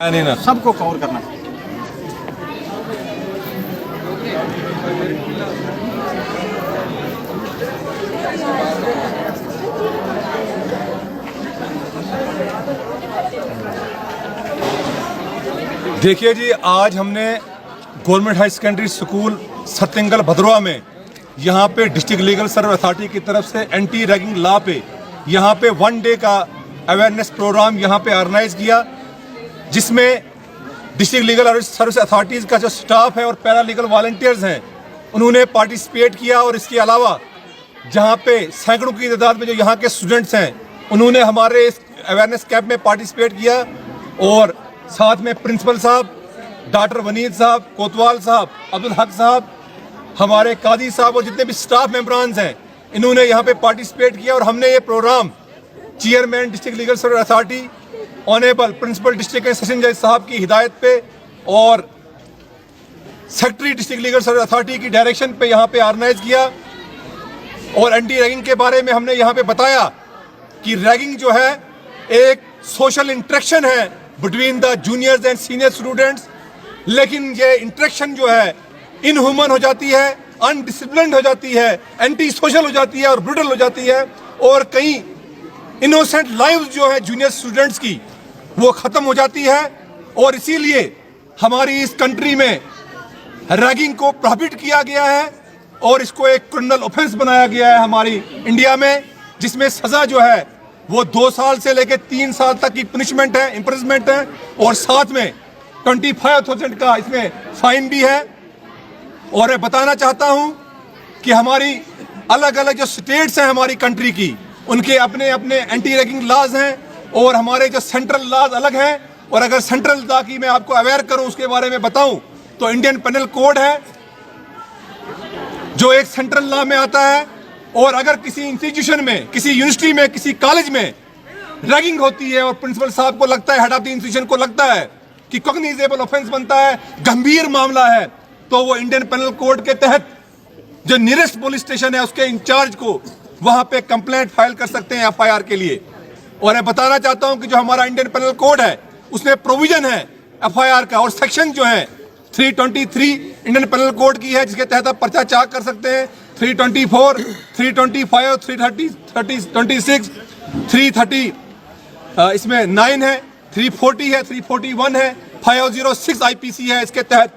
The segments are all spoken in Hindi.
नहीं ना सबको कवर करना चाहिए। देखिए जी, आज हमने गवर्नमेंट हाई सेकेंडरी स्कूल सत्यंगल भद्रवा में यहाँ पे डिस्ट्रिक्ट लीगल सर्विस अथॉरिटी की तरफ से एंटी रैगिंग लॉ पे यहाँ पे 1 डे का अवेयरनेस प्रोग्राम यहाँ पे ऑर्गेनाइज किया, जिसमें डिस्ट्रिक्ट लीगल सर्विस अथॉरिटीज़ का जो स्टाफ है और पैरा लीगल वॉलंटियर्स हैं उन्होंने पार्टिसिपेट किया। और इसके अलावा जहाँ पे सैकड़ों की तादाद में जो यहाँ के स्टूडेंट्स हैं उन्होंने हमारे इस अवेयरनेस कैंप में पार्टिसिपेट किया। और साथ में प्रिंसिपल साहब, डॉक्टर वनीद साहब, कोतवाल साहब, अब्दुल हक साहब, हमारे कादी साहब और जितने भी स्टाफ मेंबरान्स हैं इन्होंने यहाँ पे पार्टिसिपेट किया। और हमने ये programme chairman district legal service authority honourable principal district and session जज साहब की हिदायत पे और secretary district legal service authority की डायरेक्शन पे यहाँ पे ऑर्गेनाइज किया। और एंटी रैगिंग के बारे में हमने यहाँ पे बताया कि रैगिंग जो है एक सोशल इंटरेक्शन है between the juniors and senior students, लेकिन ये इंटरेक्शन जो है इनह्यूमन हो जाती है, अनडिसिप्लिन्ड हो जाती है, एंटी सोशल हो जाती है और ब्रूटल हो जाती है। और कई इनोसेंट लाइव्स जो है जूनियर स्टूडेंट्स की वो ख़त्म हो जाती है। और इसीलिए हमारी इस कंट्री में रैगिंग को प्रोहिबिट किया गया है और इसको एक क्रिमिनल ऑफेंस बनाया गया है हमारी इंडिया में, जिसमें सज़ा जो है वो 2 साल से लेकर 3 साल तक की पनिशमेंट है, इम्प्रिजमेंट है, और साथ में 25,000 का इसमें फाइन भी है। और मैं बताना चाहता हूं कि हमारी अलग अलग जो स्टेट्स हैं हमारी कंट्री की, उनके अपने अपने एंटी रैगिंग लॉज हैं और हमारे जो सेंट्रल लॉज अलग हैं। और अगर सेंट्रल लॉ की मैं आपको अवेयर करूं, उसके बारे में बताऊं, तो इंडियन पेनल कोड है जो एक सेंट्रल लॉ में आता है। और अगर किसी इंस्टीट्यूशन में, किसी यूनिवर्सिटी में, किसी कॉलेज में रैगिंग होती है और प्रिंसिपल साहब को लगता है, हेड ऑफ द इंस्टीट्यूशन को लगता है कि कॉग्निजेबल ऑफेंस बनता है, गंभीर मामला है, तो वो इंडियन पेनल कोड के तहत जो नियरेस्ट पुलिस स्टेशन है उसके इंचार्ज को वहां पे कंप्लेंट फाइल कर सकते हैं एफआईआर के लिए। और मैं बताना चाहता हूं कि जो हमारा इंडियन पेनल कोड है उसमें प्रोविजन है एफआईआर का, और सेक्शन जो है 323 इंडियन पेनल कोड की है जिसके तहत आप पर्चा चाक कर सकते हैं। 324, 325, 330, 26, 330 इसमें 9 है, 340 है, 341 है, 506 आईपीसी है। इसके तहत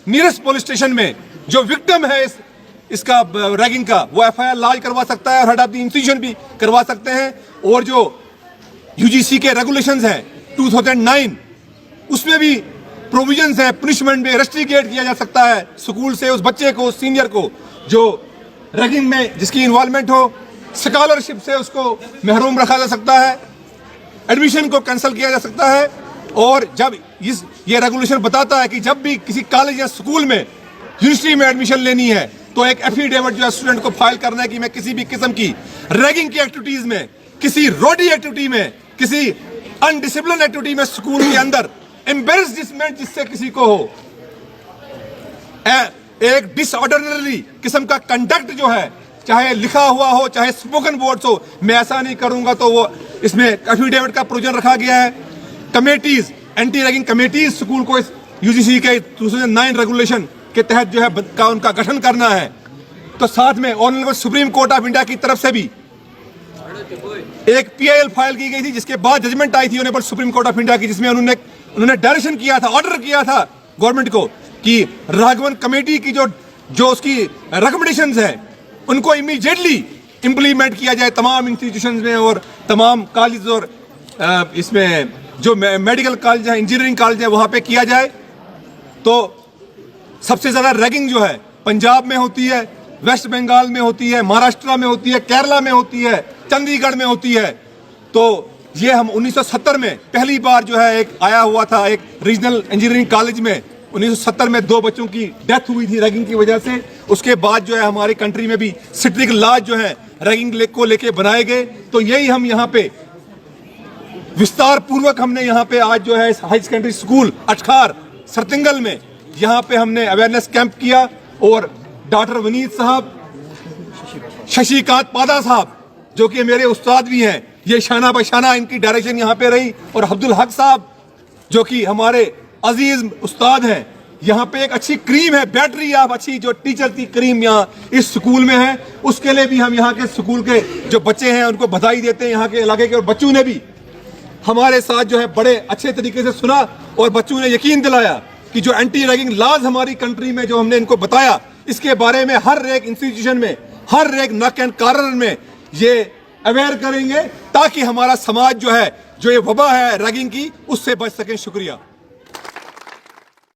नियरेस्ट पुलिस स्टेशन में जो विक्टिम है इसका रैगिंग का, वो एफआईआर लॉन्च करवा सकता है और हेड ऑफ द इंस्टीट्यूशन भी करवा सकते हैं। और जो यूजीसी के रेगुलेशंस हैं 2009, उसमें भी प्रोविजंस हैं, पनिशमेंट में रेस्ट्रिकेट किया जा सकता है स्कूल से उस बच्चे को, सीनियर को जो रैगिंग में जिसकी इन्वॉल्वमेंट हो, स्कॉलरशिप से उसको महरूम रखा जा सकता है, एडमिशन को कैंसिल किया जा सकता है। और जब ये रेगुलेशन बताता है कि जब भी किसी कॉलेज या स्कूल में, यूनिवर्सिटी में एडमिशन लेनी है तो एक एफिडेविट जो है स्टूडेंट को फाइल करना है कि मैं किसी भी किस्म की रैगिंग की एक्टिविटीज में, किसी रोडी एक्टिविटी में, किसी अनडिसिप्लिन एक्टिविटी में स्कूल के अंदर एम्बेरसमेंट जिससे किसी को हो, एक डिसऑर्डरली किस्म का कंडक्ट जो है, चाहे लिखा हुआ हो चाहे स्पोकन वर्ड्स हो, मैं ऐसा नहीं करूंगा, तो वो इसमें एफिडेविट का प्रोविजन रखा गया है। Committees, anti ragging committees school को इस यूजीसी के 2009 रेगुलेशन के तहत जो है का उनका गठन करना है। तो साथ में honourable supreme court of India की तरफ से भी एक पीआईएल फाइल की गई थी, जिसके बाद जजमेंट आई थी honourable supreme court of India की, जिसमें उन्होंने डायरेक्शन किया था, ऑर्डर किया था गवर्नमेंट को कि राघवन कमेटी की जो उसकी रिकमेंडेशंस है उनको इमीडिएटली इंप्लीमेंट किया जाए तमाम इंस्टीट्यूशंस में और तमाम कॉलेज और इसमें जो मेडिकल कॉलेज है, इंजीनियरिंग कॉलेज है, वहाँ पे किया जाए। तो सबसे ज़्यादा रैगिंग जो है पंजाब में होती है, वेस्ट बंगाल में होती है, महाराष्ट्र में होती है, केरला में होती है, चंडीगढ़ में होती है। तो ये हम 1970 में पहली बार जो है एक आया हुआ था, एक रीजनल इंजीनियरिंग कॉलेज में 1970 में 2 बच्चों की डेथ हुई थी रैगिंग की वजह से। उसके बाद जो है हमारी कंट्री में भी स्ट्रिक्ट लॉज जो है रैगिंग को लेके बनाए गए। तो यही हम यहाँ पे विस्तार पूर्वक हमने यहाँ पे आज जो है हाई सेकेंडरी स्कूल अटखार सरतिंगल में यहाँ पे हमने अवेयरनेस कैंप किया। और डॉक्टर वनीद साहब, शशिकांत पादा साहब जो कि मेरे उस्ताद भी हैं, ये शाना बशाना इनकी डायरेक्शन यहाँ पे रही, और अब्दुल हक साहब जो कि हमारे अजीज उस्ताद हैं। यहाँ पे एक अच्छी क्रीम है, बैटरी ऑफ अच्छी जो टीचर की क्रीम यहाँ इस स्कूल में है, उसके लिए भी हम यहाँ के स्कूल के जो बच्चे हैं उनको बधाई देते हैं। यहाँ के इलाके के और बच्चों ने भी हमारे साथ जो है बड़े अच्छे तरीके से सुना और बच्चों ने यकीन दिलाया कि जो एंटी रैगिंग लॉज हमारी कंट्री में जो हमने इनको बताया, इसके बारे में हर एक इंस्टीट्यूशन में, हर एक नक एंड कॉर्नर में ये अवेयर करेंगे ताकि हमारा समाज जो है, जो ये वबा है रैगिंग की, उससे बच सके। शुक्रिया।